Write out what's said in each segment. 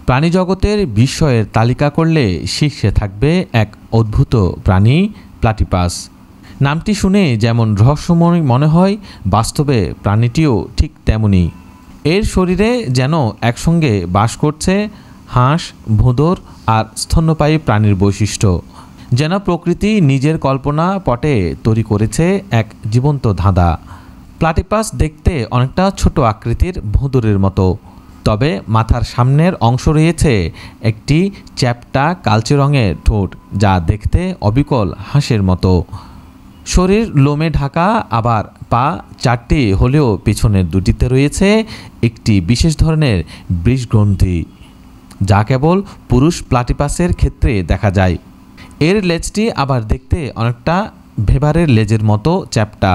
প্রাণীজগতের বিস্ময়ের তালিকা করলে শীর্ষে থাকবে এক অদ্ভুত প্রাণী প্লাটিপাস। নামটি শুনে যেমন রহস্যময় মনে হয়, বাস্তবে প্রাণীটিও ঠিক তেমনই। এর শরীরে যেন একসঙ্গে বাস করছে হাঁস, ভোঁদর আর স্তন্যপায়ী প্রাণীর বৈশিষ্ট্য। যেন প্রকৃতি নিজের কল্পনা পটে তৈরি করেছে এক জীবন্ত ধাঁধা। প্লাটিপাস দেখতে অনেকটা ছোট আকৃতির ভোঁদরের মতো, তবে মাথার সামনের অংশ রয়েছে একটি চ্যাপ্টা কালচে রঙের ঠোঁট, যা দেখতে অবিকল হাঁসের মতো। শরীর লোমে ঢাকা, আবার পা চারটি হলেও পিছনের দুটিতে রয়েছে একটি বিশেষ ধরনের বৃষগ্রন্থি, যা কেবল পুরুষ প্লাটিপাসের ক্ষেত্রে দেখা যায়। এর লেজটি আবার দেখতে অনেকটা ভেবারের লেজের মতো চ্যাপ্টা।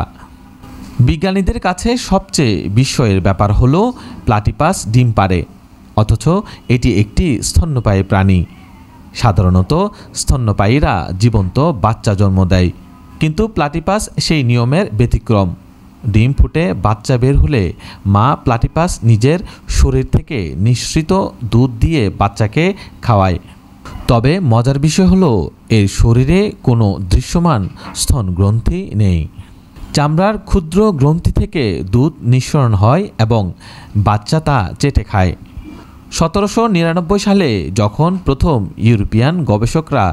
বিজ্ঞানীদের কাছে সবচেয়ে বিস্ময়ের ব্যাপার হলো প্লাটিপাস ডিম পাড়ে, অথচ এটি একটি স্তন্যপায়ী প্রাণী। সাধারণত স্তন্যপায়ীরা জীবন্ত বাচ্চা জন্ম দেয়, কিন্তু প্লাটিপাস সেই নিয়মের ব্যতিক্রম। ডিম ফুটে বাচ্চা বের হলে মা প্লাটিপাস নিজের শরীর থেকে নিঃসৃত দুধ দিয়ে বাচ্চাকে খাওয়ায়। তবে মজার বিষয় হলো এর শরীরে কোনো দৃশ্যমান স্তন গ্রন্থি নেই। চামড়ার ক্ষুদ্র গ্রন্থি থেকে দুধ নিঃসরণ হয় এবং বাচ্চা তা চেটে খায়। 1799 সালে যখন প্রথম ইউরোপিয়ান গবেষকরা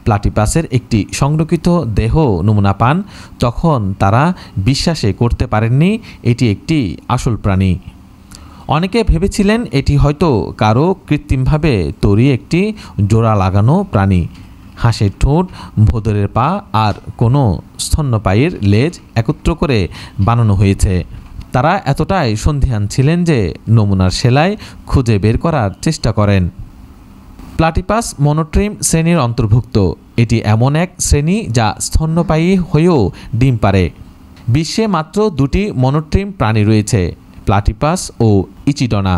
প্লাটিপাসের একটি সংরক্ষিত দেহ নমুনা পান, তখন তারা বিশ্বাসই করতে পারেননি এটি একটি আসল প্রাণী। অনেকে ভেবেছিলেন এটি হয়তো কারো কৃত্রিমভাবে তৈরি একটি জোড়া লাগানো প্রাণী। হাঁসের ঠোঁট, ভোঁদরের পা আর কোনো স্তন্যপায়ীর লেজ একত্র করে বানানো হয়েছে। তারা এতটাই সন্দিহান ছিলেন যে নমুনার সেলাই খুঁজে বের করার চেষ্টা করেন। প্লাটিপাস মনোট্রিম শ্রেণীর অন্তর্ভুক্ত। এটি এমন এক শ্রেণী যা স্তন্যপায়ী হয়েও ডিম পাড়ে। বিশ্বে মাত্র দুটি মনোট্রিম প্রাণী রয়েছে, প্লাটিপাস ও ইচিডনা।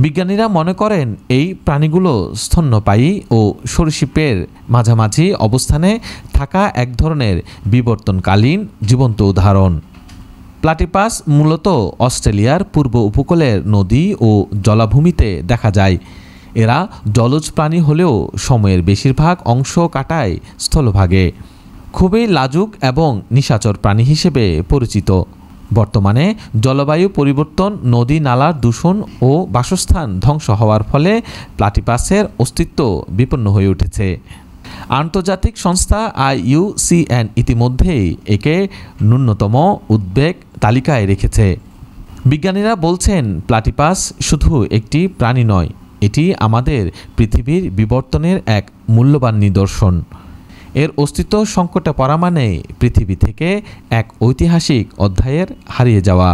বিজ্ঞানীরা মনে করেন এই প্রাণীগুলো স্তন্যপায়ী ও সরীসৃপের মাঝামাঝি অবস্থানে থাকা এক ধরনের বিবর্তনকালীন জীবন্ত উদাহরণ। প্লাটিপাস মূলত অস্ট্রেলিয়ার পূর্ব উপকূলের নদী ও জলাভূমিতে দেখা যায়। এরা জলজ প্রাণী হলেও সময়ের বেশিরভাগ অংশ কাটায় স্থলভাগে। খুবই লাজুক এবং নিশাচর প্রাণী হিসেবে পরিচিত। বর্তমানে জলবায়ু পরিবর্তন, নদী নালার দূষণ ও বাসস্থান ধ্বংস হওয়ার ফলে প্লাটিপাসের অস্তিত্ব বিপন্ন হয়ে উঠেছে। আন্তর্জাতিক সংস্থা IUCN ইতিমধ্যেই একে ন্যূনতম উদ্বেগ তালিকায় রেখেছে। বিজ্ঞানীরা বলছেন প্লাটিপাস শুধু একটি প্রাণী নয়, এটি আমাদের পৃথিবীর বিবর্তনের এক মূল্যবান নিদর্শন। এর অস্তিত্ব সংকটে পড়া মানে পৃথিবী থেকে এক ঐতিহাসিক অধ্যায়ের হারিয়ে যাওয়া।